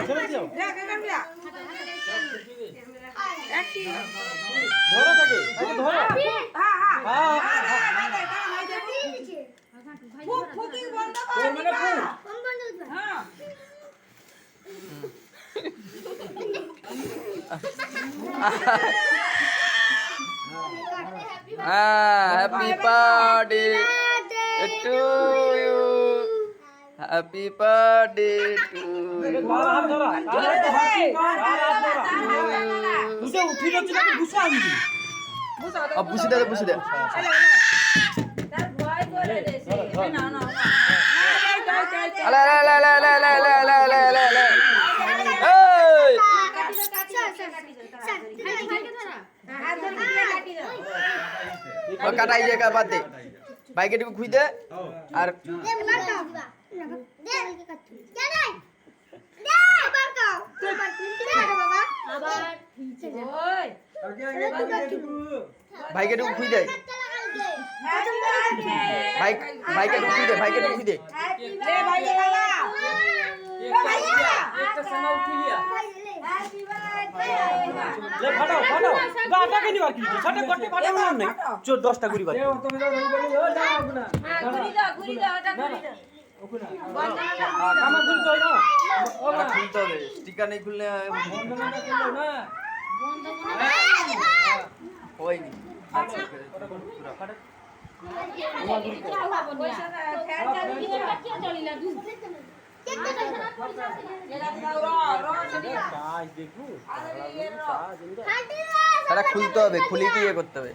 ছেড়ে দিও ধরো তাকে ধরো Happy birthday to you. Happy birthday to you. বুঝি দে বুঝি দে আলে আলে আলে আলে আলে আলে আলে আলে আলে এই কাটাই যে বাদ দে বাইকে একটু খুই দে আর ভাইকে একটু খুই দে ভাইকে একটু খুই দে ভাইকে একটু খুই দে ले फाटाओ फाटाओ गाटा के नहीं बार की छटे गट्टे फाटा नाम नहीं जो 10 टा गुड़ी बार তুমি দাও বলি ও দাও না গুড়ি দাও ওটা গুড়ি দাও কামা গুলি তো না ওটা খুলতে হবে স্টিকার নেই খুললে বন্ধ না করলো না হয়নি পয়সা ফ্যান চালু কি কি চলিলা দু এটা খুলতে হবে খুলে কি ইয়ে করতে হবে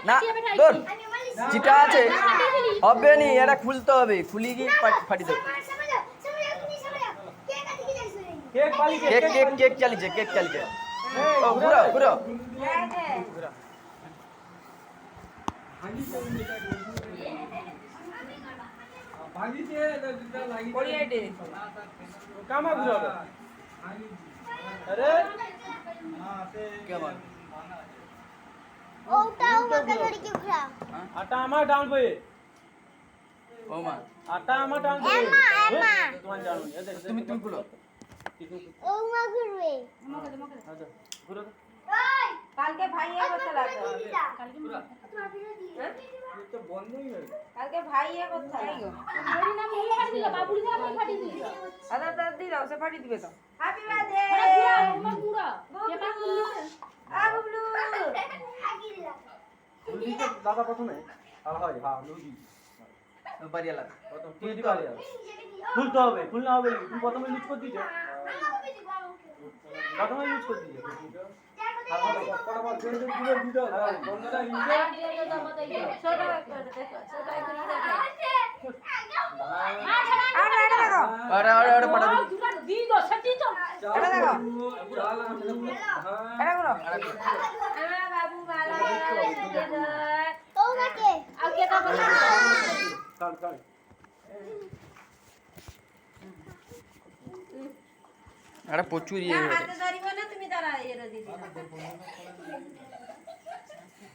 না তোর যেটা আছে হবে নি এটা খুলতে হবে খুলি কি ফাটি দেবে केक वाली কেক কেক কেক চালিছে কেক চালিছে ও পুরো পুরো ভাগিছে এটা লাগি পড়িয়াইতে कामा गुरा अरे কেমন ওটা ওকে ধরে কি ঘুরা आटा आमा डाल पे ও মা आटा आमा डाल पे एमा तुम्हारे जानो ये देख তুমি তুমি খুলো ও মা ঘুরবে अच्छा गुरा ওই কালকে ভাইয়া করতে লাগবে কালকে তোমার ফিরে দিয়ে ये तो बंद नहीं है কালকে ভাইয়া করতে লাগবে ওই না মোলে ফাটি দিল বাবুড়ি দা ফাটি দিল আদা দাদ দি দাও সে ফাটি দিবে তো হ্যাপি বার্থডে ওমা গুড়া পেপার খুললি আ বুবলু আগি দিলা लूजी तो दादा प्रथम है हां हां हां लूजी বাড়িয়া লাগা प्रथम के दिवाली খুলতে হবে খুলনা হবে তুমি প্রথমে ইউজ করে দিছো প্রথমে ইউজ করে দিছো ফটাফট জেল জেল দিও বন্ধটা ইউজ ছোট করে দেখো ছোট করে দেখো আরে আরে দেখো আরে আরে আরে পাটা দি দুটা দি দো সত্যি তো এটা দেখো চাল আছে এটা করো আমার বাবু ভালো ও মাকে আগে তা বলা চল চল আরে প্রচুর ইয়ে হাতে ধরিব না তুমি দাঁড়া এর দিদি